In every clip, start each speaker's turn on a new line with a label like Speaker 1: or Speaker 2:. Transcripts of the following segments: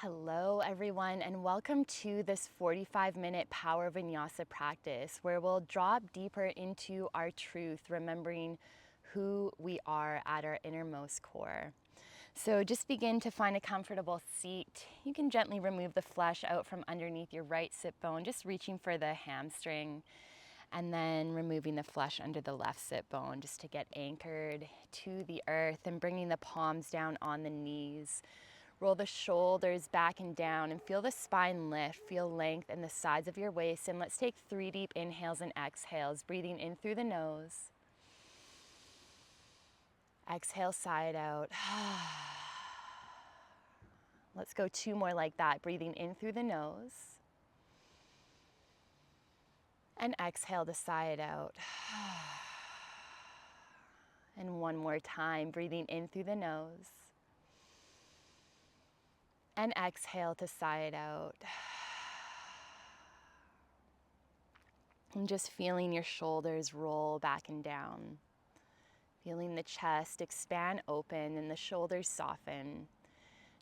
Speaker 1: Hello everyone, and welcome to this 45-minute Power Vinyasa practice where we'll drop deeper into our truth, remembering who we are at our innermost core. So just begin to find a comfortable seat. You can gently remove the flesh out from underneath your right sit bone, just reaching for the hamstring, and then removing the flesh under the left sit bone just to get anchored to the earth, and bringing the palms down on the knees. Roll the shoulders back and down and feel the spine lift. Feel length in the sides of your waist. And let's take 3 deep inhales and exhales, breathing in through the nose. Exhale, side out. Let's go 2 more like that, breathing in through the nose. And exhale to side out. And 1 more time, breathing in through the nose. And exhale to side out. And just feeling your shoulders roll back and down. Feeling the chest expand open and the shoulders soften.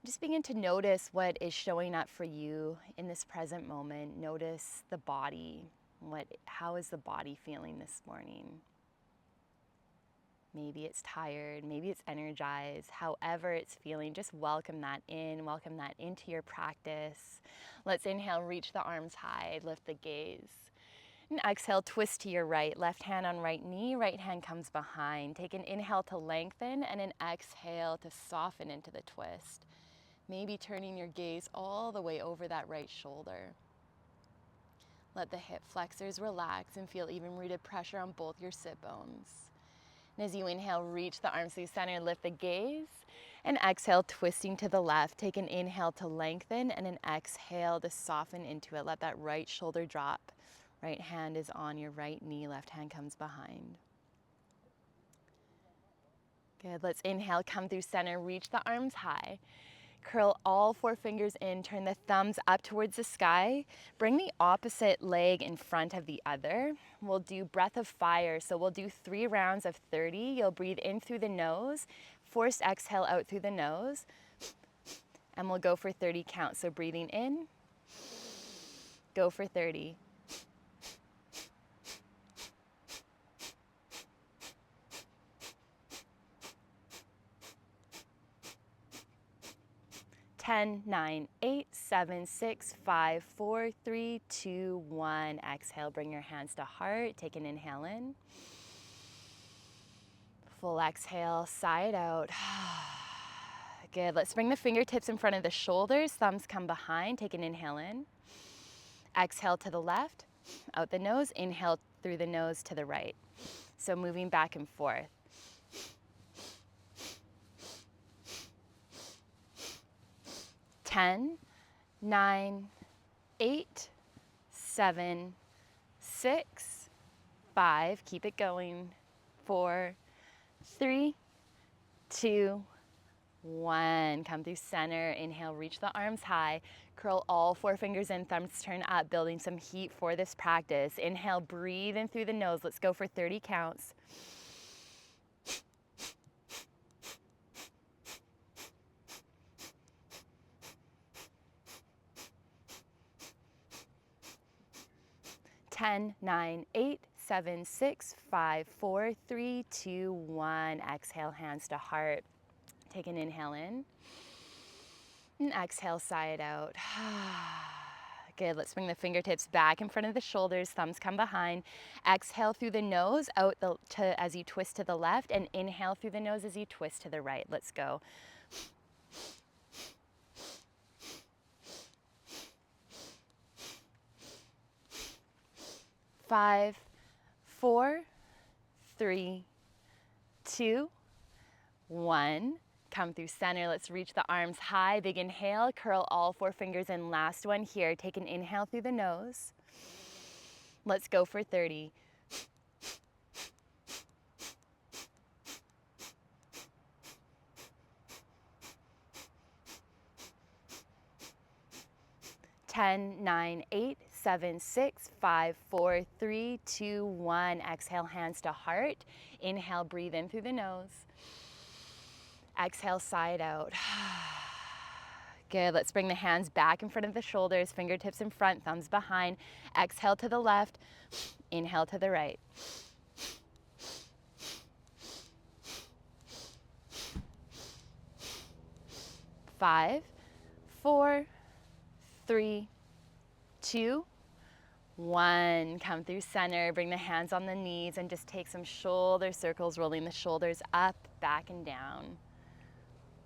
Speaker 1: Just begin to notice what is showing up for you in this present moment. Notice the body. How is the body feeling this morning? Maybe it's tired, maybe it's energized, however it's feeling, just welcome that into your practice. Let's inhale, reach the arms high, lift the gaze. And exhale, twist to your right, left hand on right knee, right hand comes behind. Take an inhale to lengthen and an exhale to soften into the twist. Maybe turning your gaze all the way over that right shoulder. Let the hip flexors relax and feel even rooted pressure on both your sit bones. And as you inhale, reach the arms through center, lift the gaze, and exhale, twisting to the left. Take an inhale to lengthen and an exhale to soften into it. Let that right shoulder drop. Right hand is on your right knee, left hand comes behind. Good, let's inhale, come through center, reach the arms high. Curl all 4 fingers in, turn the thumbs up towards the sky. Bring the opposite leg in front of the other. We'll do breath of fire, so we'll do 3 rounds of 30. You'll breathe in through the nose, forced exhale out through the nose, and we'll go for 30 counts. So breathing in, go for 30. Ten, 9, 8, 7, 6, 5, 4, 3, 2, 1. Exhale, bring your hands to heart. Take an inhale in. Full exhale, side out. Good, let's bring the fingertips in front of the shoulders. Thumbs come behind. Take an inhale in. Exhale to the left, out the nose. Inhale through the nose to the right. So moving back and forth. 10, 9, 8, 7, 6, 5, keep it going, 4, 3, 2, 1. Come through center, inhale, reach the arms high, curl all 4 fingers in, thumbs turn up, building some heat for this practice. Inhale, breathe in through the nose. Let's go for 30 counts. 10, 9, 8, 7, 6, 5, 4, 3, 2, 1. Exhale, hands to heart. Take an inhale in. And exhale, side out. Good, let's bring the fingertips back in front of the shoulders, thumbs come behind. Exhale through the nose out as you twist to the left, and inhale through the nose as you twist to the right. Let's go. 5, 4, 3, 2, 1. Come through center. Let's reach the arms high. Big inhale. Curl all 4 fingers in. Last one here. Take an inhale through the nose. Let's go for 30. 10, 9, 8, 7, 6, 5, 4, 3, 2, 1. Exhale, hands to heart. Inhale, breathe in through the nose. Exhale, side out. Good, let's bring the hands back in front of the shoulders, fingertips in front, thumbs behind. Exhale to the left, inhale to the right. Five, 4, 3, 2, 1. Come through center, bring the hands on the knees and just take some shoulder circles, rolling the shoulders up, back and down.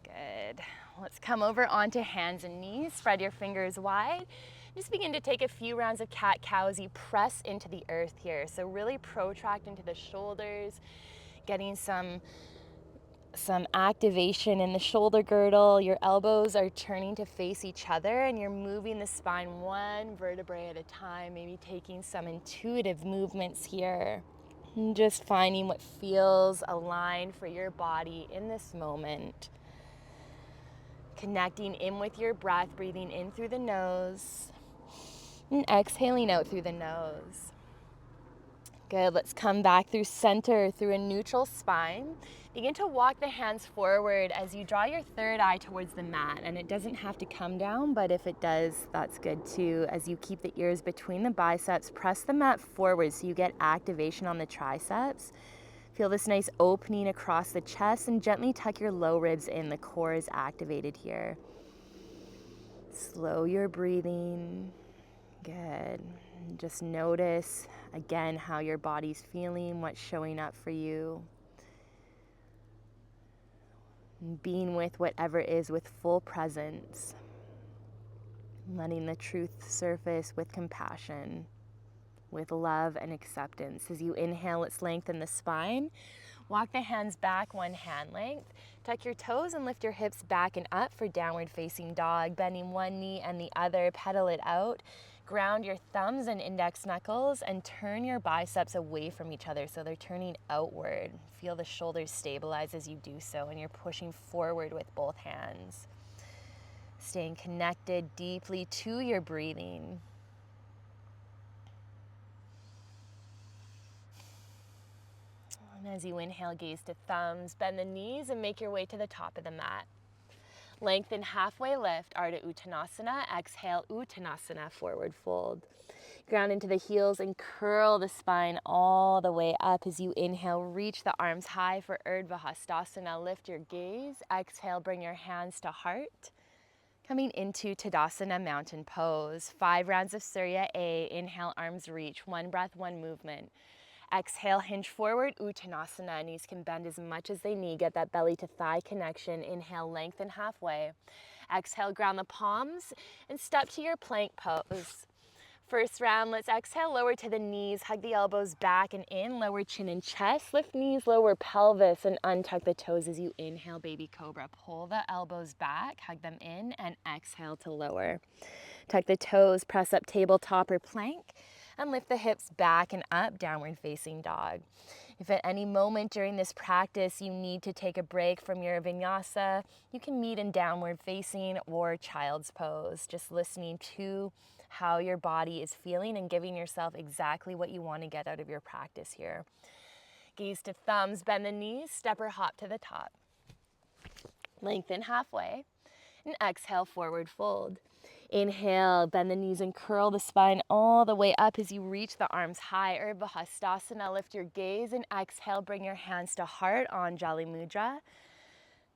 Speaker 1: Good. Let's come over onto hands and knees. Spread your fingers wide. Just begin to take a few rounds of cat-cow as you press into the earth here. So really protract into the shoulders, getting some activation in the shoulder girdle. Your elbows are turning to face each other and you're moving the spine one vertebrae at a time, maybe taking some intuitive movements here. And just finding what feels aligned for your body in this moment. Connecting in with your breath, breathing in through the nose and exhaling out through the nose. Good, let's come back through center, through a neutral spine. Begin to walk the hands forward as you draw your third eye towards the mat. And it doesn't have to come down, but if it does, that's good too. As you keep the ears between the biceps, press the mat forward so you get activation on the triceps. Feel this nice opening across the chest and gently tuck your low ribs in. The core is activated here. Slow your breathing. Good. Just notice again how your body's feeling, what's showing up for you. And being with whatever is with full presence. Letting the truth surface with compassion, with love and acceptance. As you inhale, let's lengthen the spine. Walk the hands back one hand length. Tuck your toes and lift your hips back and up for downward facing dog. Bending one knee and the other, pedal it out. Ground your thumbs and index knuckles and turn your biceps away from each other so they're turning outward. Feel the shoulders stabilize as you do so and you're pushing forward with both hands. Staying connected deeply to your breathing. And as you inhale, gaze to thumbs, bend the knees and make your way to the top of the mat. Lengthen halfway lift, Ardha Uttanasana. Exhale, Uttanasana, forward fold. Ground into the heels and curl the spine all the way up. As you inhale, reach the arms high for Urdhva Hastasana. Lift your gaze. Exhale, bring your hands to heart. Coming into Tadasana, mountain pose. 5 rounds of Surya A. Inhale, arms reach. 1 breath, 1 movement. Exhale, hinge forward, Uttanasana. Knees can bend as much as they need. Get that belly to thigh connection. Inhale, lengthen halfway. Exhale, ground the palms and step to your plank pose. First round, let's exhale, lower to the knees, hug the elbows back and in, lower chin and chest, lift knees, lower pelvis, and untuck the toes as you inhale, baby cobra. Pull the elbows back, hug them in, and exhale to lower. Tuck the toes, press up tabletop or plank, and lift the hips back and up, downward facing dog. If at any moment during this practice you need to take a break from your vinyasa, you can meet in downward facing or child's pose, just listening to how your body is feeling and giving yourself exactly what you want to get out of your practice here. Gaze to thumbs, bend the knees, step or hop to the top. Lengthen halfway and exhale, forward fold. Inhale, bend the knees and curl the spine all the way up as you reach the arms high. Urdhva Hastasana, lift your gaze and exhale, bring your hands to heart, Anjali Mudra.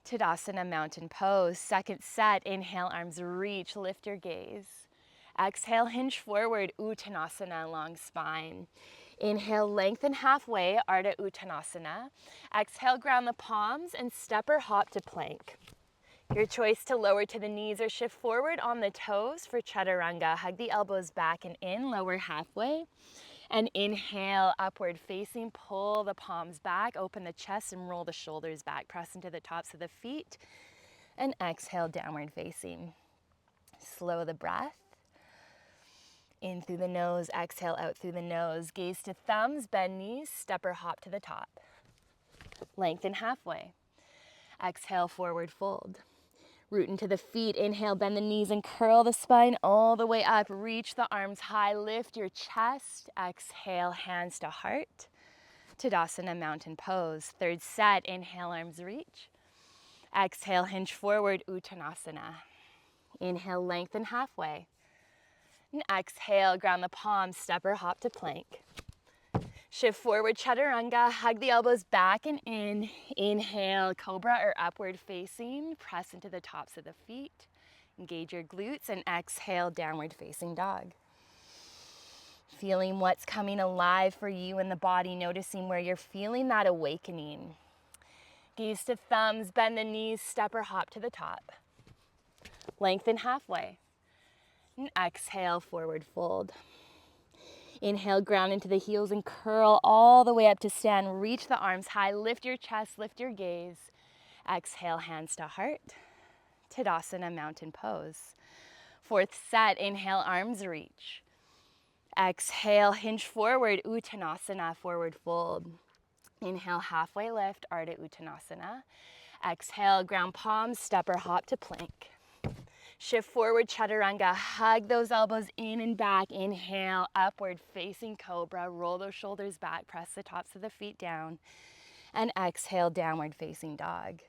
Speaker 1: Tadasana, mountain pose. Second set, inhale, arms reach, lift your gaze. Exhale, hinge forward, Uttanasana, long spine. Inhale, lengthen halfway, Ardha Uttanasana. Exhale, ground the palms and step or hop to plank. Your choice to lower to the knees or shift forward on the toes for Chaturanga. Hug the elbows back and in, lower halfway. And inhale, upward facing, pull the palms back, open the chest and roll the shoulders back. Press into the tops of the feet. And exhale, downward facing. Slow the breath. In through the nose, exhale out through the nose. Gaze to thumbs, bend knees, step or hop to the top. Lengthen halfway. Exhale, forward fold. Root into the feet, inhale, bend the knees and curl the spine all the way up. Reach the arms high, lift your chest. Exhale, hands to heart. Tadasana, mountain pose. Third set, inhale, arms reach. Exhale, hinge forward, Uttanasana. Inhale, lengthen halfway. And exhale, ground the palms, step or hop to plank. Shift forward, chaturanga, hug the elbows back and in. Inhale, cobra or upward facing. Press into the tops of the feet. Engage your glutes and exhale, downward facing dog. Feeling what's coming alive for you in the body, noticing where you're feeling that awakening. Gaze to thumbs, bend the knees, step or hop to the top. Lengthen halfway. And exhale, forward fold. Inhale, ground into the heels and curl all the way up to stand. Reach the arms high, lift your chest, lift your gaze. Exhale, hands to heart. Tadasana, mountain pose. Fourth set, inhale, arms reach. Exhale, hinge forward, Uttanasana, forward fold. Inhale, halfway lift, Ardha Uttanasana. Exhale, ground palms, step or hop to plank. Shift forward, chaturanga, hug those elbows in and back. Inhale, upward facing cobra, roll those shoulders back, press the tops of the feet down. And exhale, downward facing dog.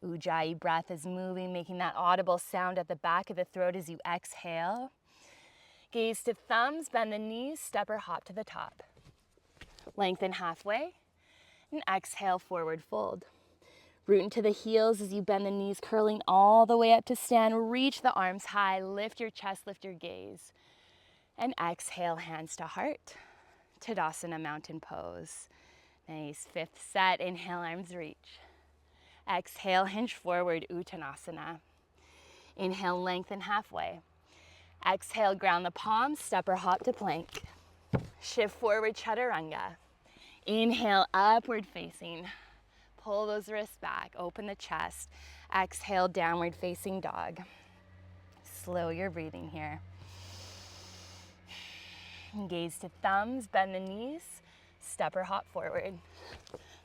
Speaker 1: Ujjayi breath is moving, making that audible sound at the back of the throat as you exhale. Gaze to thumbs, bend the knees, step or hop to the top. Lengthen halfway, and exhale, forward fold. Root into the heels as you bend the knees, curling all the way up to stand. Reach the arms high, lift your chest, lift your gaze. And exhale, hands to heart. Tadasana, mountain pose. Nice, fifth set, inhale, arms reach. Exhale, hinge forward, Uttanasana. Inhale, lengthen halfway. Exhale, ground the palms, step or hop to plank. Shift forward, chaturanga. Inhale, upward facing. Pull those wrists back, open the chest. Exhale, downward facing dog. Slow your breathing here. Gaze to thumbs, bend the knees, step or hop forward.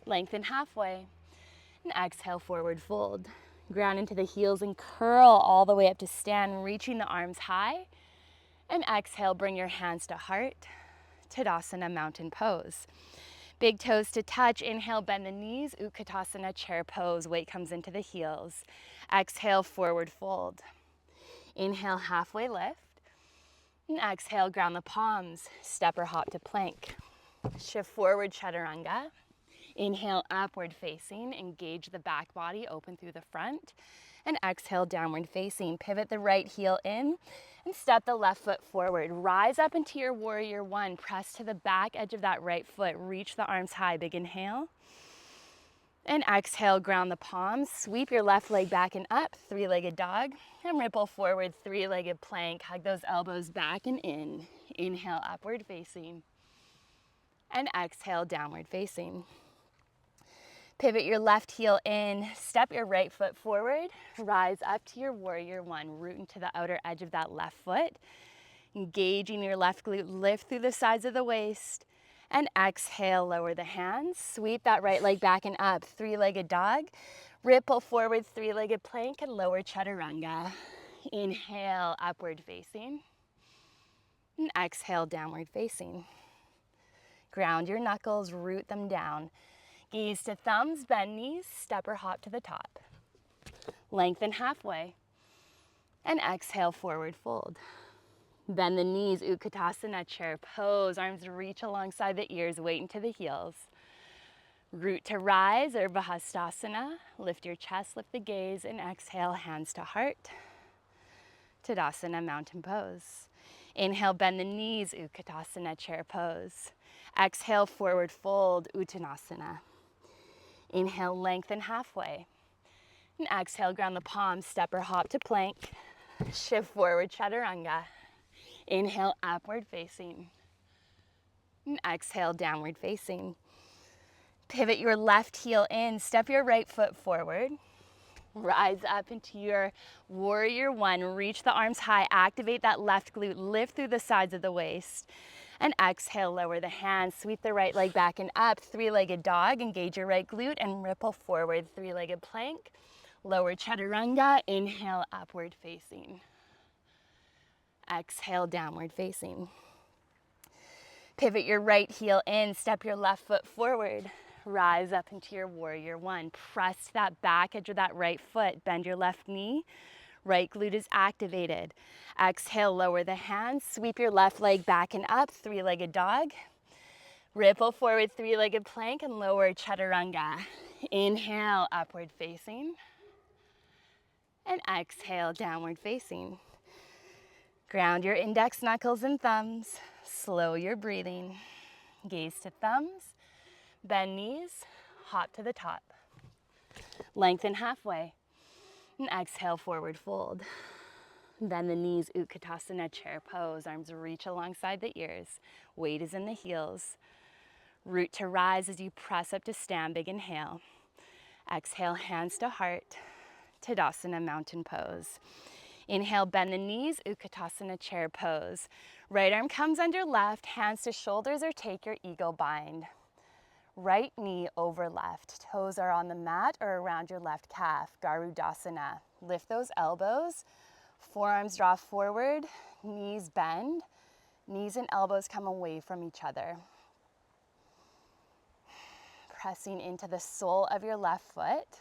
Speaker 1: Lengthen halfway, and exhale, forward fold. Ground into the heels and curl all the way up to stand, reaching the arms high. And exhale, bring your hands to heart. Tadasana, mountain pose. Big toes to touch. Inhale, bend the knees. Utkatasana, chair pose. Weight comes into the heels. Exhale, forward fold. Inhale, halfway lift. And exhale, ground the palms. Step or hop to plank. Shift forward, chaturanga. Inhale, upward facing. Engage the back body, open through the front. And exhale, downward facing. Pivot the right heel in and step the left foot forward. Rise up into your warrior one. Press to the back edge of that right foot. Reach the arms high. Big inhale. And exhale, ground the palms. Sweep your left leg back and up. Three-legged dog. And ripple forward, three-legged plank. Hug those elbows back and in. Inhale, upward facing. And exhale, downward facing. Pivot your left heel in, step your right foot forward, rise up to your warrior one, root into the outer edge of that left foot, engaging your left glute, lift through the sides of the waist, and exhale, lower the hands, sweep that right leg back and up, three-legged dog, ripple forward, three-legged plank, and lower chaturanga. Inhale, upward facing, and exhale, downward facing. Ground your knuckles, root them down. Gaze to thumbs, bend knees, step or hop to the top. Lengthen halfway. And exhale, forward fold. Bend the knees, Utkatasana, chair pose. Arms reach alongside the ears, weight into the heels. Root to rise, Urdhva Hastasana. Lift your chest, lift the gaze, and exhale, hands to heart. Tadasana, mountain pose. Inhale, bend the knees, Utkatasana, chair pose. Exhale, forward fold, Uttanasana. Inhale, lengthen halfway. And exhale, ground the palms, step or hop to plank. Shift forward, chaturanga. Inhale, upward facing. And exhale, downward facing. Pivot your left heel in, step your right foot forward. Rise up into your warrior one. Reach the arms high, activate that left glute, lift through the sides of the waist. And exhale, lower the hands, sweep the right leg back and up, three-legged dog, engage your right glute and ripple forward, three-legged plank, lower chaturanga, inhale, upward facing. Exhale, downward facing. Pivot your right heel in, step your left foot forward, Rise up into your warrior one. Press that back edge of that right foot. Bend your left knee. Right glute is activated. Exhale, lower the hands. Sweep your left leg back and up. Three-legged dog. Ripple forward, three-legged plank, and lower chaturanga. Inhale, upward facing. And exhale, downward facing. Ground your index knuckles and thumbs. Slow your breathing. Gaze to thumbs. Bend knees. Hop to the top. Lengthen halfway. And exhale, forward fold. Bend the knees, Utkatasana, chair pose. Arms reach alongside the ears. Weight is in the heels. Root to rise as you press up to stand. Big inhale. Exhale, hands to heart. Tadasana, mountain pose. Inhale, bend the knees, Utkatasana, chair pose. Right arm comes under left, hands to shoulders or take your eagle bind. Right knee over left. Toes are on the mat or around your left calf. Garudasana. Lift those elbows. Forearms draw forward. Knees bend. Knees and elbows come away from each other. Pressing into the sole of your left foot.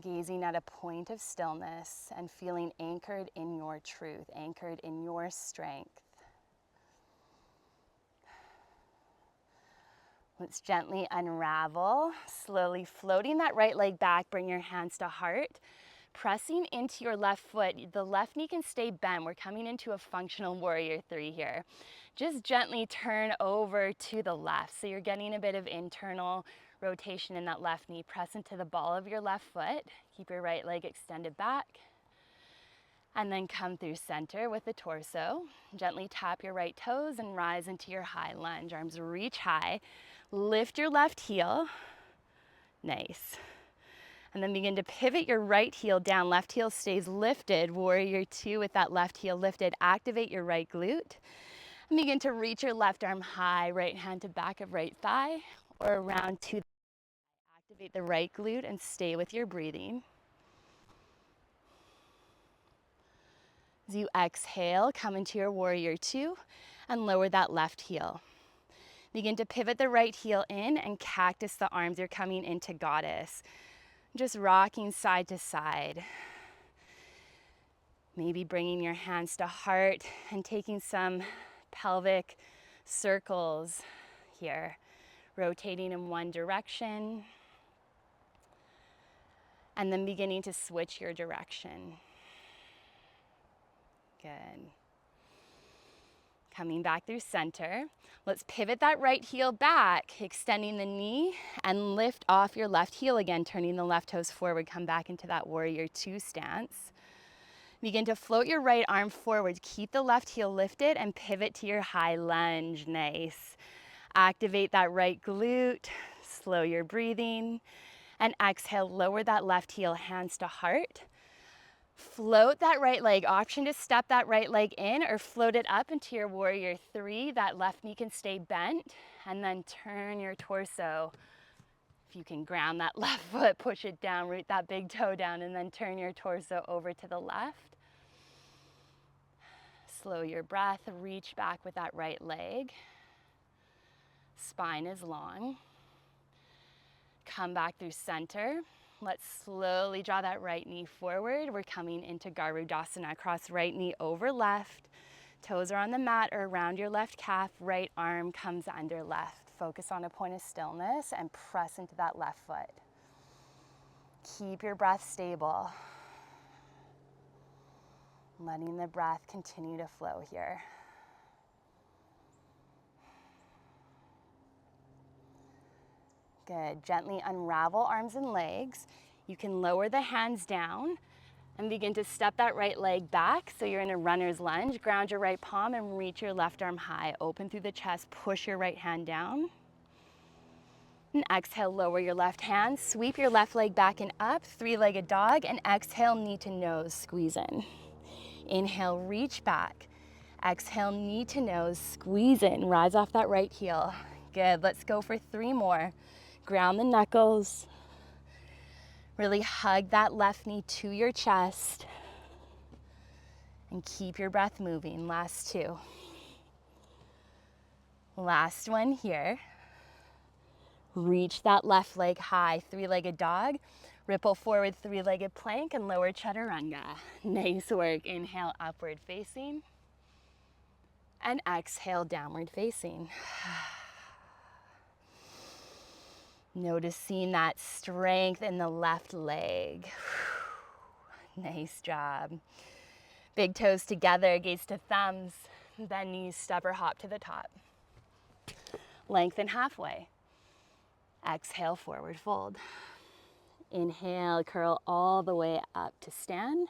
Speaker 1: Gazing at a point of stillness and feeling anchored in your truth, anchored in your strength. Let's gently unravel, slowly floating that right leg back. Bring your hands to heart. Pressing into your left foot, the left knee can stay bent. We're coming into a functional warrior three here. Just gently turn over to the left. So you're getting a bit of internal rotation in that left knee. Press into the ball of your left foot. Keep your right leg extended back. And then come through center with the torso. Gently tap your right toes and rise into your high lunge. Arms reach high. Lift your left heel. Nice. And then begin to pivot your right heel down. Left heel stays lifted. Warrior two with that left heel lifted. Activate your right glute. And begin to reach your left arm high. Right hand to back of right thigh or around to the thigh. Activate the right glute and stay with your breathing. As you exhale, come into your warrior two and lower that left heel. Begin to pivot the right heel in and cactus the arms. You're coming into goddess. Just rocking side to side. Maybe bringing your hands to heart and taking some pelvic circles here. Rotating in one direction. And then beginning to switch your direction. Good. Coming back through center. Let's pivot that right heel back, extending the knee and lift off your left heel again, turning the left toes forward. Come back into that warrior two stance. Begin to float your right arm forward. Keep the left heel lifted and pivot to your high lunge. Nice. Activate that right glute. Slow your breathing. And exhale, lower that left heel, hands to heart. Float that right leg. Option to step that right leg in or float it up into your warrior three. That left knee can stay bent. And then turn your torso. If you can ground that left foot, push it down, root that big toe down, and then turn your torso over to the left. Slow your breath. Reach back with that right leg. Spine is long. Come back through center. Let's slowly draw that right knee forward. We're coming into Garudasana. Cross right knee over left. Toes are on the mat or around your left calf. Right arm comes under left. Focus on a point of stillness and press into that left foot. Keep your breath stable. Letting the breath continue to flow here. Good. Gently unravel arms and legs. You can lower the hands down and begin to step that right leg back so you're in a runner's lunge. Ground your right palm and reach your left arm high. Open through the chest, push your right hand down. And exhale, lower your left hand. Sweep your left leg back and up, three-legged dog, and exhale, knee to nose, squeeze in. Inhale, reach back. Exhale, knee to nose, squeeze in. Rise off that right heel. Good. Let's go for three more. Ground the knuckles. Really hug that left knee to your chest. And keep your breath moving. Last two. Last one here. Reach that left leg high, three-legged dog. Ripple forward, three-legged plank, and lower chaturanga. Nice work. Inhale, upward facing. And exhale, downward facing. Noticing that strength in the left leg. Nice job. Big toes together, gaze to thumbs. Then knees step or hop to the top. Lengthen halfway. Exhale, forward fold. Inhale, curl all the way up to stand,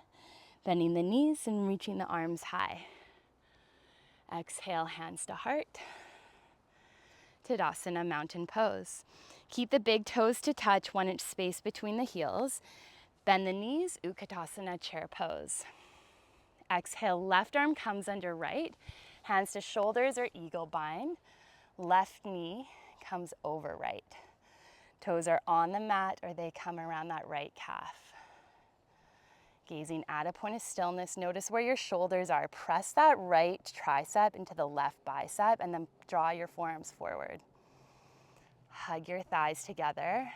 Speaker 1: bending the knees and reaching the arms high. Exhale, hands to heart. Tadasana, mountain pose. Keep the big toes to touch, 1 inch space between the heels. Bend the knees, Utkatasana, chair pose. Exhale, left arm comes under right, hands to shoulders or eagle bind. Left knee comes over right. Toes are on the mat or they come around that right calf. Gazing at a point of stillness, notice where your shoulders are. Press that right tricep into the left bicep and then draw your forearms forward. Hug your thighs together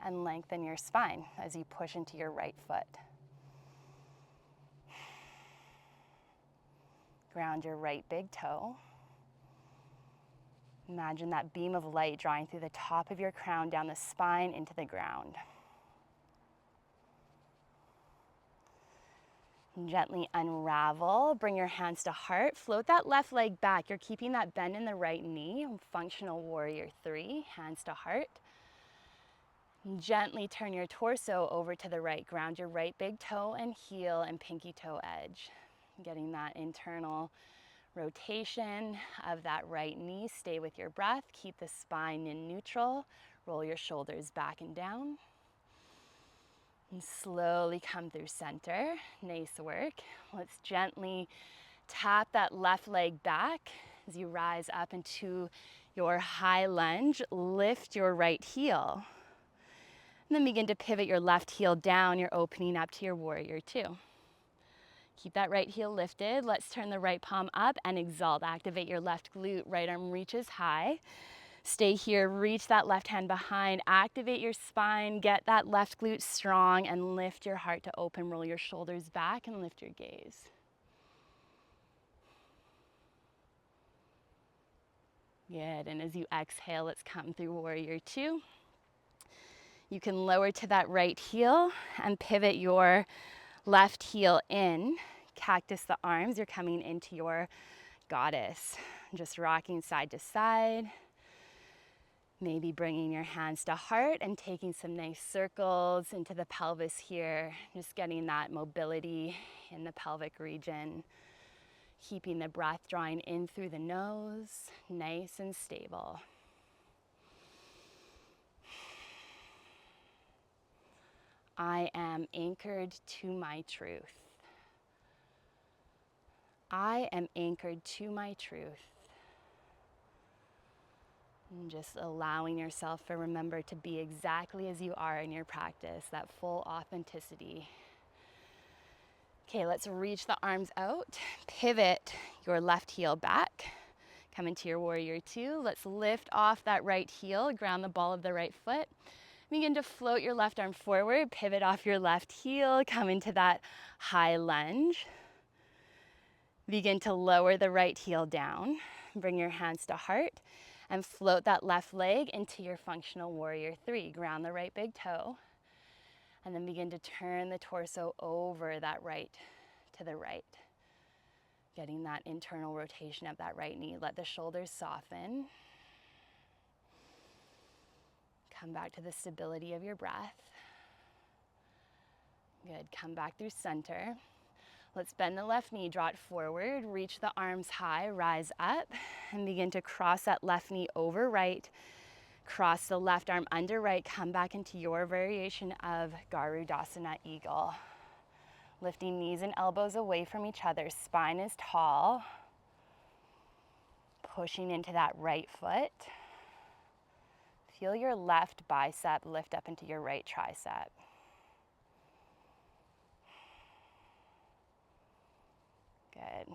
Speaker 1: and lengthen your spine as you push into your right foot. Ground your right big toe. Imagine that beam of light drawing through the top of your crown down the spine into the ground. Gently unravel, bring your hands to heart, float that left leg back. You're keeping that bend in the right knee, functional warrior 3, hands to heart. Gently turn your torso over to the right, ground your right big toe and heel and pinky toe edge. Getting that internal rotation of that right knee. Stay with your breath, keep the spine in neutral, roll your shoulders back and down. And slowly come through center. Nice work. Let's gently tap that left leg back as you rise up into your high lunge. Lift your right heel. And then begin to pivot your left heel down. You're opening up to your warrior 2. Keep that right heel lifted. Let's turn the right palm up and exalt. Activate your left glute. Right arm reaches high. Stay here, reach that left hand behind, activate your spine, get that left glute strong and lift your heart to open, roll your shoulders back and lift your gaze. Good, and as you exhale, let's come through warrior 2. You can lower to that right heel and pivot your left heel in. Cactus the arms, you're coming into your goddess. Just rocking side to side. Maybe bringing your hands to heart and taking some nice circles into the pelvis here. Just getting that mobility in the pelvic region. Keeping the breath drawing in through the nose, nice and stable. I am anchored to my truth. I am anchored to my truth. And just allowing yourself to remember to be exactly as you are in your practice, that full authenticity. Okay, let's reach the arms out. Pivot your left heel back. Come into your warrior 2. Let's lift off that right heel, ground the ball of the right foot. Begin to float your left arm forward, pivot off your left heel, come into that high lunge. Begin to lower the right heel down. Bring your hands to heart. And float that left leg into your functional warrior 3. Ground the right big toe. And then begin to turn the torso over that right to the right. Getting that internal rotation of that right knee. Let the shoulders soften. Come back to the stability of your breath. Good, come back through center. Let's bend the left knee, draw it forward, reach the arms high, rise up, and begin to cross that left knee over right. Cross the left arm under right, come back into your variation of Garudasana Eagle. Lifting knees and elbows away from each other, spine is tall. Pushing into that right foot. Feel your left bicep lift up into your right tricep. Good.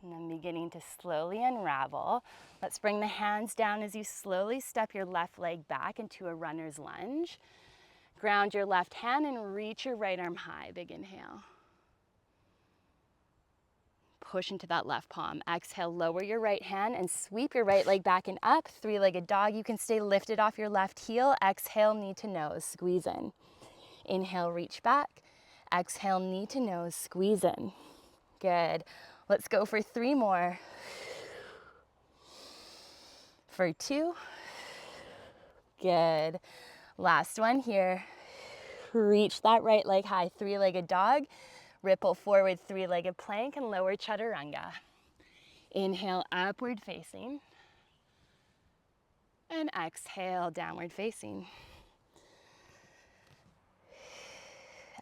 Speaker 1: And then beginning to slowly unravel. Let's bring the hands down as you slowly step your left leg back into a runner's lunge. Ground your left hand and reach your right arm high. Big inhale. Push into that left palm. Exhale, lower your right hand and sweep your right leg back and up. Three-legged dog. You can stay lifted off your left heel. Exhale, knee to nose, squeeze in. Inhale, reach back. Exhale, knee to nose, squeeze in. Good. Let's go for 3 more. For 2. Good. Last one here. Reach that right leg high, three-legged dog. Ripple forward, three-legged plank, and lower chaturanga. Inhale, upward facing. And exhale, downward facing.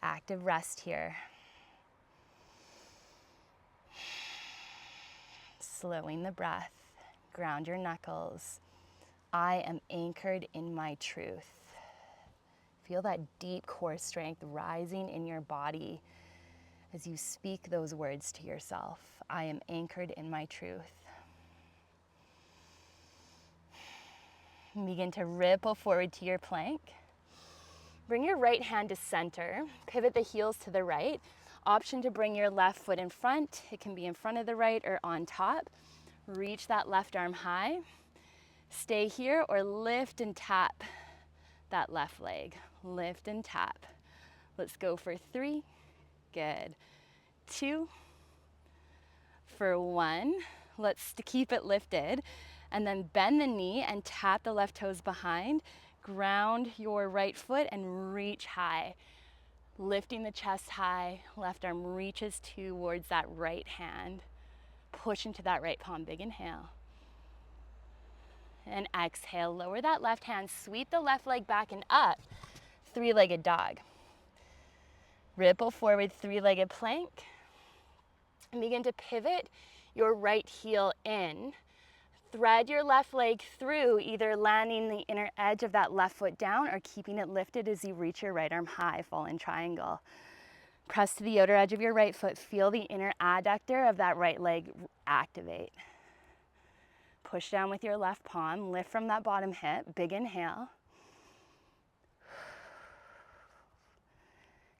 Speaker 1: Active rest here. Slowing the breath. Ground your knuckles. I am anchored in my truth. Feel that deep core strength rising in your body as you speak those words to yourself. I am anchored in my truth. Begin to ripple forward to your plank. Bring your right hand to center. Pivot the heels to the right. Option to bring your left foot in front. It can be in front of the right or on top. Reach that left arm high. Stay here or lift and tap that left leg. Lift and tap. Let's go for 3. Good. 2. For 1. Let's keep it lifted. And then bend the knee and tap the left toes behind. Ground your right foot and reach high. Lifting the chest high. Left arm reaches towards that right hand. Push into that right palm. Big inhale. And exhale. Lower that left hand. Sweep the left leg back and up. Three-legged dog. Ripple forward, three-legged plank. And begin to pivot your right heel in. Thread your left leg through, either landing the inner edge of that left foot down or keeping it lifted as you reach your right arm high, fall in triangle. Press to the outer edge of your right foot. Feel the inner adductor of that right leg activate. Push down with your left palm. Lift from that bottom hip. Big inhale.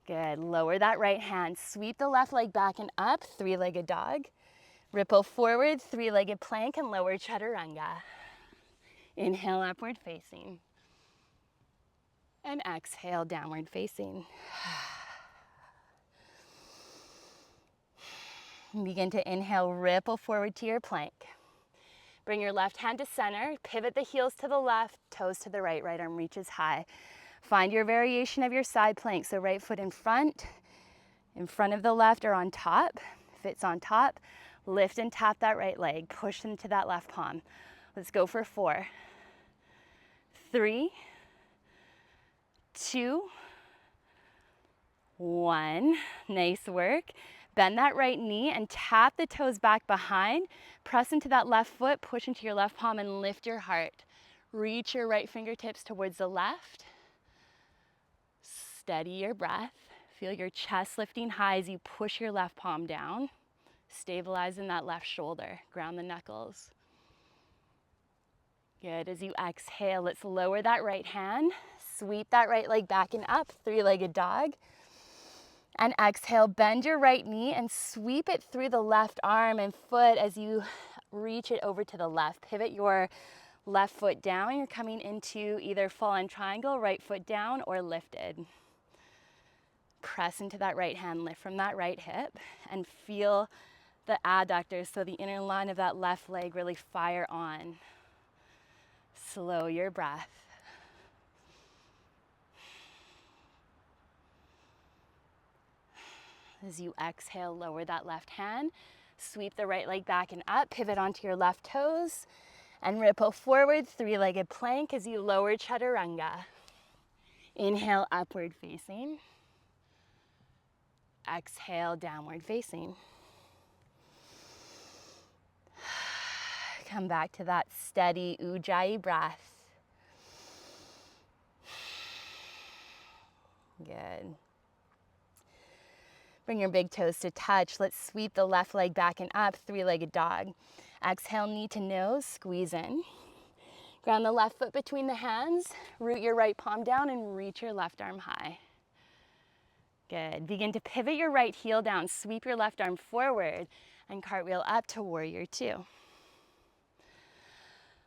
Speaker 1: Good. Lower that right hand. Sweep the left leg back and up. Three-legged dog. Ripple forward, three-legged plank, and lower chaturanga. Inhale, upward facing. And exhale, downward facing. Begin to inhale, ripple forward to your plank. Bring your left hand to center. Pivot the heels to the left, toes to the right. Right arm reaches high. Find your variation of your side plank. So right foot in front of the left or on top. If it's on top, lift and tap that right leg. Push into that left palm. Let's go for 4. 3, 2, 1. Nice work. Bend that right knee and tap the toes back behind. Press into that left foot, push into your left palm and lift your heart. Reach your right fingertips towards the left. Steady your breath. Feel your chest lifting high as you push your left palm down. Stabilize in that left shoulder. Ground the knuckles. Good. As you exhale, let's lower that right hand. Sweep that right leg back and up. Three-legged dog. And exhale, bend your right knee and sweep it through the left arm and foot as you reach it over to the left. Pivot your left foot down. You're coming into either fall in triangle, right foot down, or lifted. Press into that right hand, lift from that right hip, and feel the adductors, so the inner line of that left leg really fire on. Slow your breath. As you exhale, lower that left hand, sweep the right leg back and up, pivot onto your left toes, and ripple forward, three-legged plank as you lower chaturanga. Inhale, upward facing. Exhale, downward facing. Come back to that steady Ujjayi breath. Good. Bring your big toes to touch. Let's sweep the left leg back and up, three-legged dog. Exhale, knee to nose, squeeze in. Ground the left foot between the hands, root your right palm down and reach your left arm high. Good. Begin to pivot your right heel down, sweep your left arm forward, and cartwheel up to warrior two.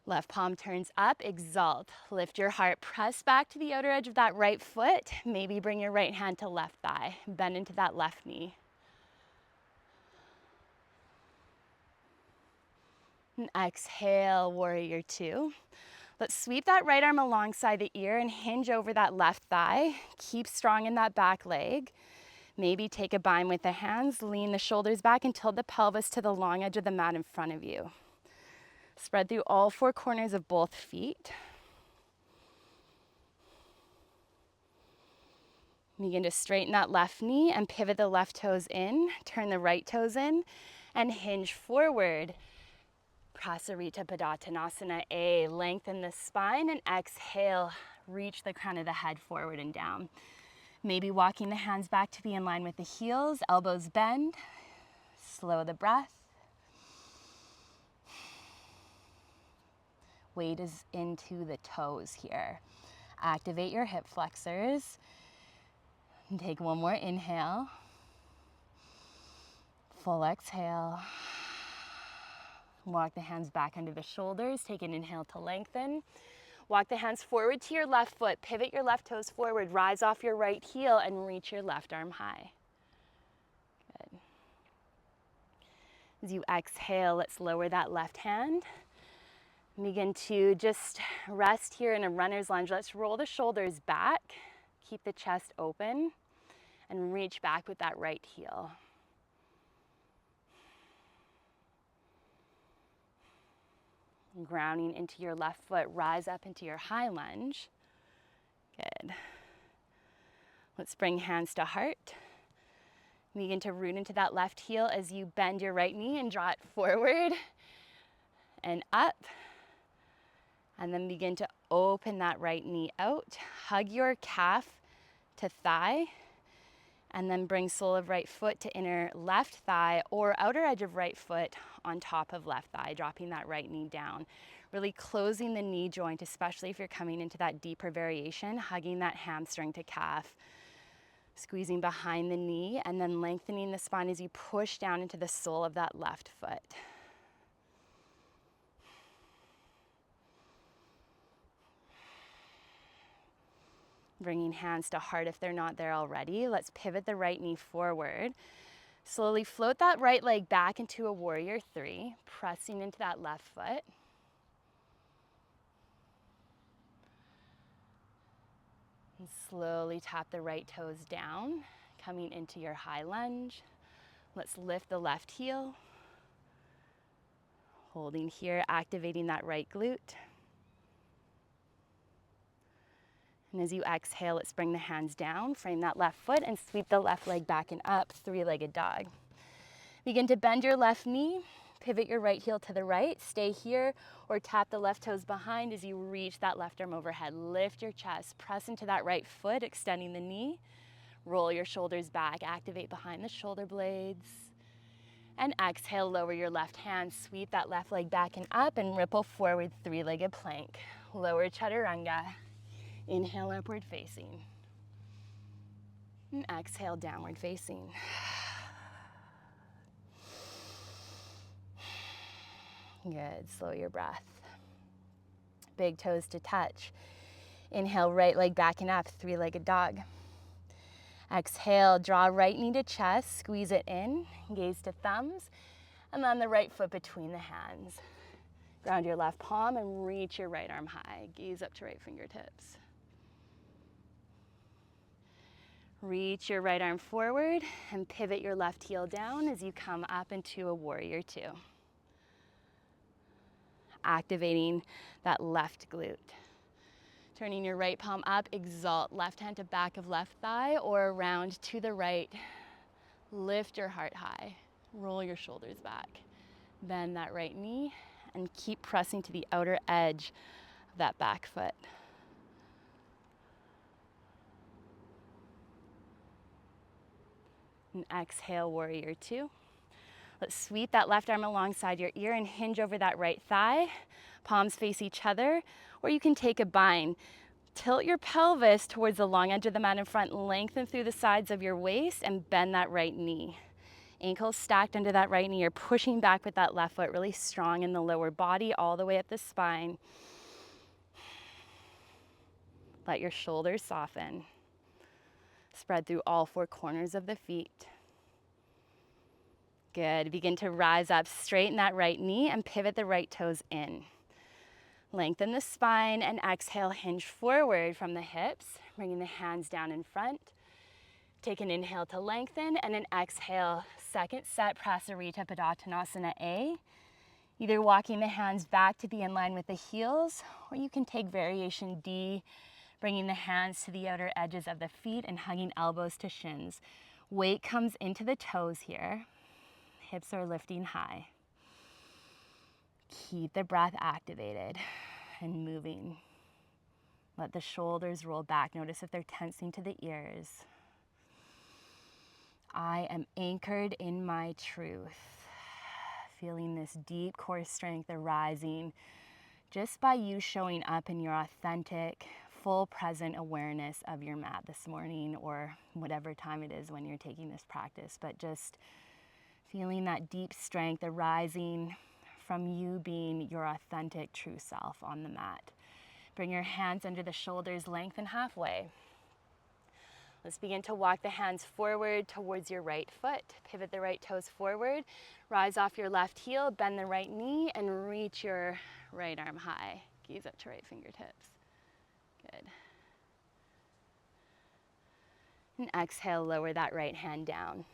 Speaker 1: Left palm turns up, exalt. Lift your heart, press back to the outer edge of that right foot. Maybe bring your right hand to left thigh. Bend into that left knee. And exhale, warrior two. Let's sweep that right arm alongside the ear and hinge over that left thigh. Keep strong in that back leg. Maybe take a bind with the hands, lean the shoulders back and tilt the pelvis to the long edge of the mat in front of you. Spread through all four corners of both feet. Begin to straighten that left knee and pivot the left toes in, turn the right toes in, and hinge forward. Prasarita Padottanasana A, lengthen the spine and exhale, reach the crown of the head forward and down. Maybe walking the hands back to be in line with the heels, elbows bend, slow the breath. Weight is into the toes here. Activate your hip flexors. And take one more inhale. Full exhale. Walk the hands back under the shoulders. Take an inhale to lengthen. Walk the hands forward to your left foot. Pivot your left toes forward. Rise off your right heel and reach your left arm high. Good. As you exhale, let's lower that left hand. Begin to just rest here in a runner's lunge. Let's roll the shoulders back, keep the chest open, and reach back with that right heel. Grounding into your left foot, rise up into your high lunge. Good. Let's bring hands to heart. Begin to root into that left heel as you bend your right knee and draw it forward and up. And then begin to open that right knee out. Hug your calf to thigh. And then bring sole of right foot to inner left thigh or outer edge of right foot on top of left thigh, dropping that right knee down. Really closing the knee joint, especially if you're coming into that deeper variation, hugging that hamstring to calf. Squeezing behind the knee and then lengthening the spine as you push down into the sole of that left foot. Bringing hands to heart if they're not there already. Let's pivot the right knee forward. Slowly float that right leg back into a warrior three, pressing into that left foot. And slowly tap the right toes down, coming into your high lunge. Let's lift the left heel. Holding here, activating that right glute. And as you exhale, let's bring the hands down, frame that left foot, and sweep the left leg back and up, three-legged dog. Begin to bend your left knee, pivot your right heel to the right, stay here, or tap the left toes behind as you reach that left arm overhead. Lift your chest, press into that right foot, extending the knee. Roll your shoulders back, activate behind the shoulder blades. And exhale, lower your left hand, sweep that left leg back and up, and ripple forward, three-legged plank. Lower chaturanga. Inhale, upward facing. And exhale, downward facing. Good, slow your breath. Big toes to touch. Inhale, right leg back and up, three-legged dog. Exhale, draw right knee to chest, squeeze it in, gaze to thumbs, and then the right foot between the hands. Ground your left palm and reach your right arm high. Gaze up to right fingertips. Reach your right arm forward and pivot your left heel down as you come up into a warrior two. Activating that left glute. Turning your right palm up, exalt. Left hand to back of left thigh or around to the right. Lift your heart high. Roll your shoulders back. Bend that right knee and keep pressing to the outer edge of that back foot. And exhale, warrior two. Let's sweep that left arm alongside your ear and hinge over that right thigh. Palms face each other, or you can take a bind. Tilt your pelvis towards the long edge of the mat in front, lengthen through the sides of your waist, and bend that right knee. Ankles stacked under that right knee. You're pushing back with that left foot, really strong in the lower body, all the way up the spine. Let your shoulders soften. Spread through all four corners of the feet. Good. Begin to rise up, straighten that right knee, and pivot the right toes in. Lengthen the spine, and exhale, hinge forward from the hips, bringing the hands down in front. Take an inhale to lengthen, and an exhale, second set, Prasarita Padottanasana A. Either walking the hands back to be in line with the heels, or you can take variation D, bringing the hands to the outer edges of the feet and hugging elbows to shins. Weight comes into the toes here. Hips are lifting high. Keep the breath activated and moving. Let the shoulders roll back. Notice if they're tensing to the ears. I am anchored in my truth. Feeling this deep core strength arising just by you showing up in your authentic, full present awareness of your mat this morning, or whatever time it is when you're taking this practice, but just feeling that deep strength arising from you being your authentic true self on the mat. Bring your hands under the shoulders, lengthen halfway. Let's begin to walk the hands forward towards your right foot. Pivot the right toes forward. Rise off your left heel, bend the right knee, and reach your right arm high. Gaze up to right fingertips. Good. And exhale, lower that right hand down.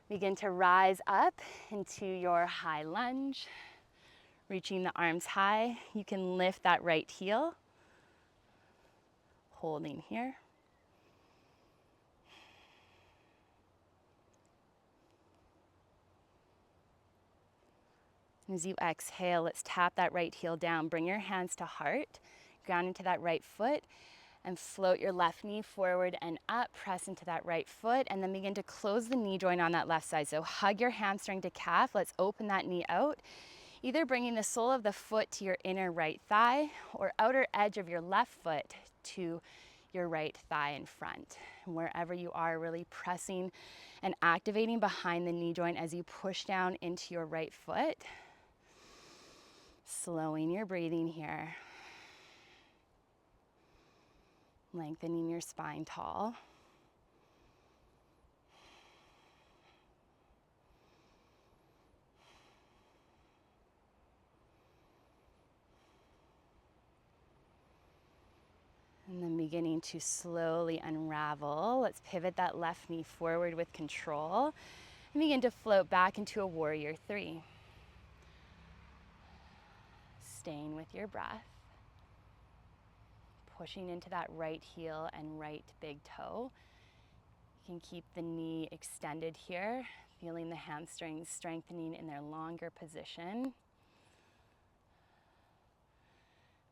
Speaker 1: Begin to rise up into your high lunge, reaching the arms high. You can lift that right heel, holding here. As you exhale, let's tap that right heel down. Bring your hands to heart, ground into that right foot, and float your left knee forward and up, press into that right foot, and then begin to close the knee joint on that left side. So hug your hamstring to calf. Let's open that knee out, either bringing the sole of the foot to your inner right thigh or outer edge of your left foot to your right thigh in front. And wherever you are, really pressing and activating behind the knee joint as you push down into your right foot. Slowing your breathing here. Lengthening your spine tall. And then beginning to slowly unravel. Let's pivot that left knee forward with control and begin to float back into a warrior three. Staying with your breath. Pushing into that right heel and right big toe. You can keep the knee extended here, feeling the hamstrings strengthening in their longer position.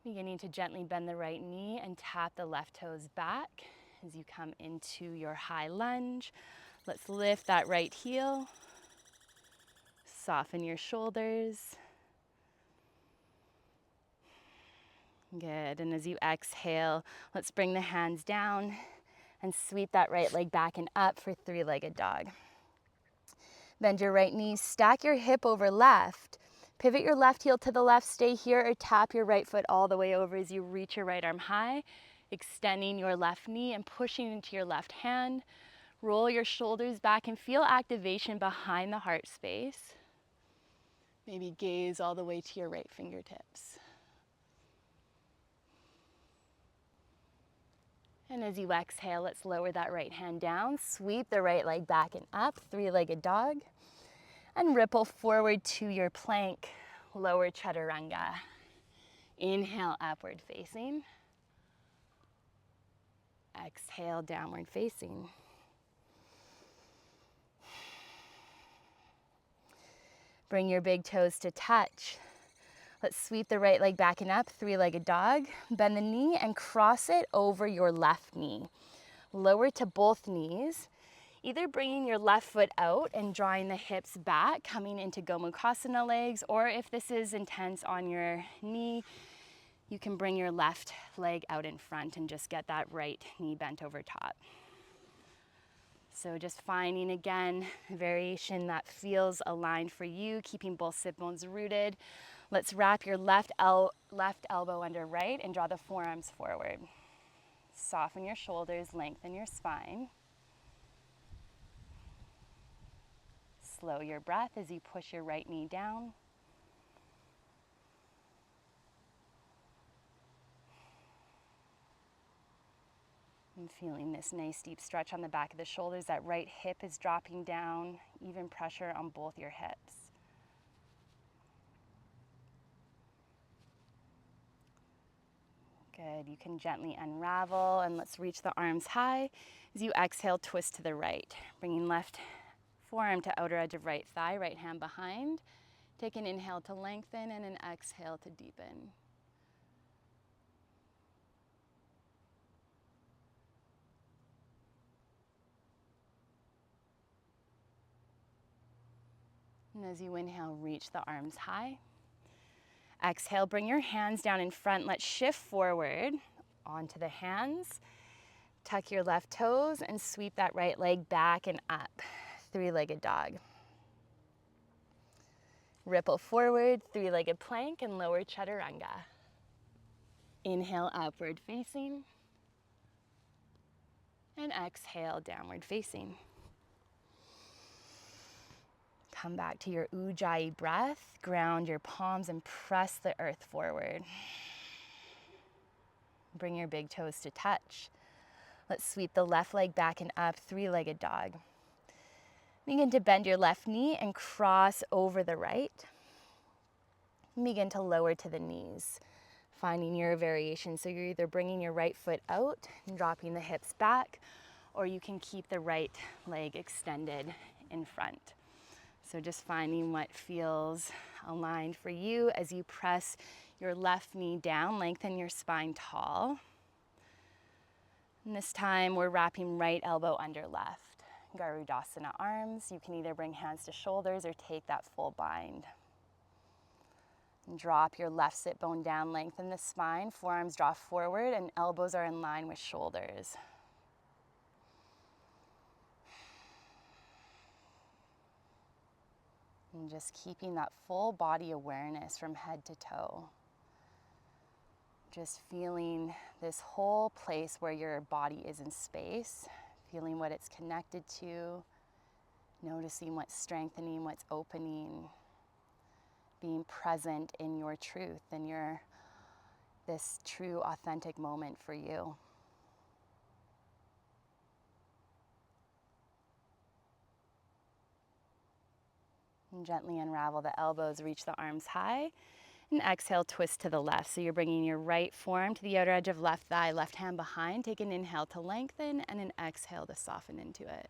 Speaker 1: Beginning to gently bend the right knee and tap the left toes back as you come into your high lunge. Let's lift that right heel. Soften your shoulders. Good, and as you exhale, let's bring the hands down and sweep that right leg back and up for three-legged dog. Bend your right knee, stack your hip over left. Pivot your left heel to the left, stay here, or tap your right foot all the way over as you reach your right arm high, extending your left knee and pushing into your left hand. Roll your shoulders back and feel activation behind the heart space. Maybe gaze all the way to your right fingertips. And as you exhale, let's lower that right hand down, sweep the right leg back and up, three-legged dog, and ripple forward to your plank, lower chaturanga. Inhale, upward facing. Exhale, downward facing. Bring your big toes to touch. Let's sweep the right leg back and up, three-legged dog. Bend the knee and cross it over your left knee. Lower to both knees. Either bringing your left foot out and drawing the hips back, coming into Gomukhasana legs, or if this is intense on your knee, you can bring your left leg out in front and just get that right knee bent over top. So just finding, again, a variation that feels aligned for you, keeping both sit bones rooted. Let's wrap your left elbow under right and draw the forearms forward. Soften your shoulders, lengthen your spine. Slow your breath as you push your right knee down. I'm feeling this nice deep stretch on the back of the shoulders. That right hip is dropping down, even pressure on both your hips. Good, you can gently unravel, and let's reach the arms high. As you exhale, twist to the right, bringing left forearm to outer edge of right thigh, right hand behind. Take an inhale to lengthen and an exhale to deepen. And as you inhale, reach the arms high. Exhale, bring your hands down in front. Let's shift forward onto the hands. Tuck your left toes and sweep that right leg back and up. Three-legged dog. Ripple forward, three-legged plank, and lower chaturanga. Inhale, upward facing. And exhale, downward facing. Come back to your Ujjayi breath. Ground your palms and press the earth forward. Bring your big toes to touch. Let's sweep the left leg back and up, three-legged dog. Begin to bend your left knee and cross over the right. Begin to lower to the knees, finding your variation. So you're either bringing your right foot out and dropping the hips back, or you can keep the right leg extended in front. So just finding what feels aligned for you as you press your left knee down, lengthen your spine tall. And this time we're wrapping right elbow under left. Garudasana arms. You can either bring hands to shoulders or take that full bind. And drop your left sit bone down, lengthen the spine, forearms draw forward, and elbows are in line with shoulders. And just keeping that full body awareness from head to toe. Just feeling this whole place where your body is in space, feeling what it's connected to, noticing what's strengthening, what's opening, being present in your truth and this true, authentic moment for you. And gently unravel the elbows, reach the arms high, and exhale, twist to the left. So you're bringing your right forearm to the outer edge of left thigh, left hand behind. Take an inhale to lengthen and an exhale to soften into it.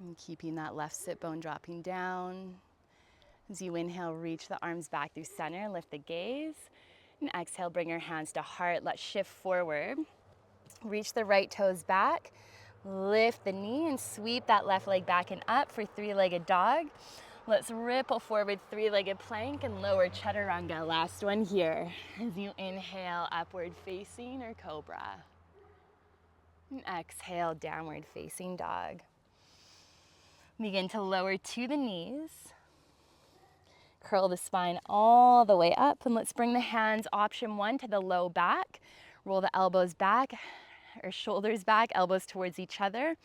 Speaker 1: And keeping that left sit bone dropping down. As you inhale, reach the arms back through center, lift the gaze. And exhale, bring your hands to heart. Let's shift forward. Reach the right toes back. Lift the knee and sweep that left leg back and up for three-legged dog. Let's ripple forward, three-legged plank, and lower chaturanga. Last one here. As you inhale, upward facing or cobra. And exhale, downward facing dog. Begin to lower to the knees. Curl the spine all the way up, and let's bring the hands, option one, to the low back. Roll the elbows back, or shoulders back, elbows towards each other.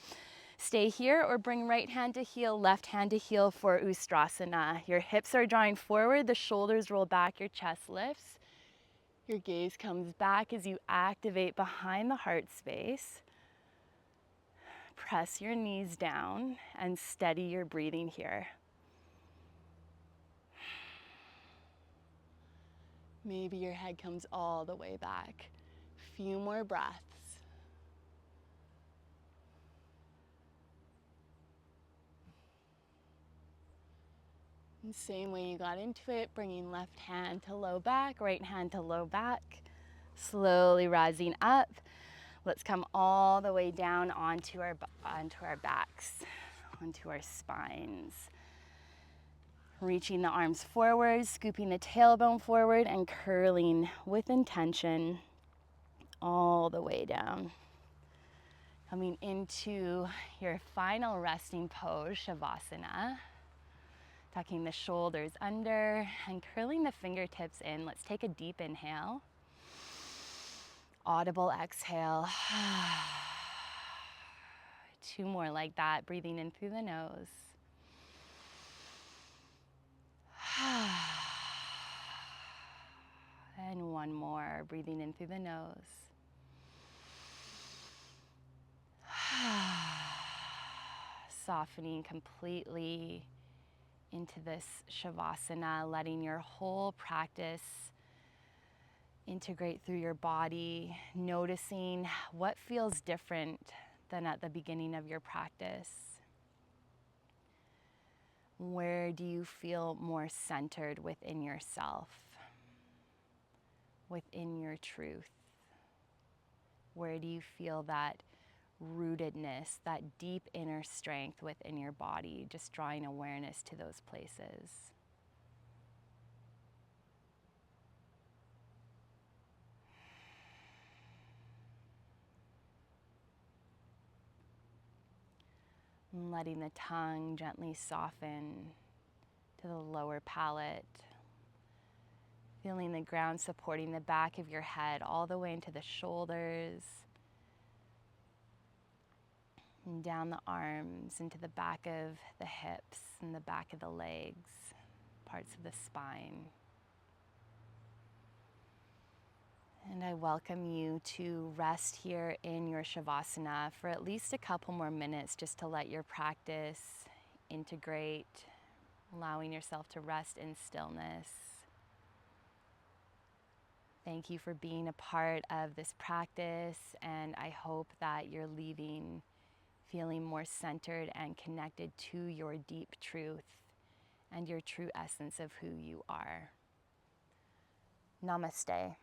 Speaker 1: Stay here, or bring right hand to heel, left hand to heel for Ustrasana. Your hips are drawing forward, the shoulders roll back, your chest lifts. Your gaze comes back as you activate behind the heart space. Press your knees down and steady your breathing here. Maybe your head comes all the way back. Few more breaths. And same way you got into it, bringing left hand to low back, right hand to low back, slowly rising up. Let's come all the way down onto our backs, onto our spines. Reaching the arms forward, scooping the tailbone forward, and curling with intention all the way down. Coming into your final resting pose, Shavasana. Tucking the shoulders under and curling the fingertips in. Let's take a deep inhale. Audible exhale. 2 more like that, breathing in through the nose. And 1 more, breathing in through the nose. Softening completely into this Shavasana, letting your whole practice integrate through your body, noticing what feels different than at the beginning of your practice. Where do you feel more centered within yourself, within your truth? Where do you feel that rootedness, that deep inner strength within your body? Just drawing awareness to those places. And letting the tongue gently soften to the lower palate. Feeling the ground supporting the back of your head all the way into the shoulders. And down the arms, into the back of the hips and the back of the legs, parts of the spine. And I welcome you to rest here in your Shavasana for at least a couple more minutes, just to let your practice integrate, allowing yourself to rest in stillness. Thank you for being a part of this practice, and I hope that you're leaving feeling more centered and connected to your deep truth and your true essence of who you are. Namaste.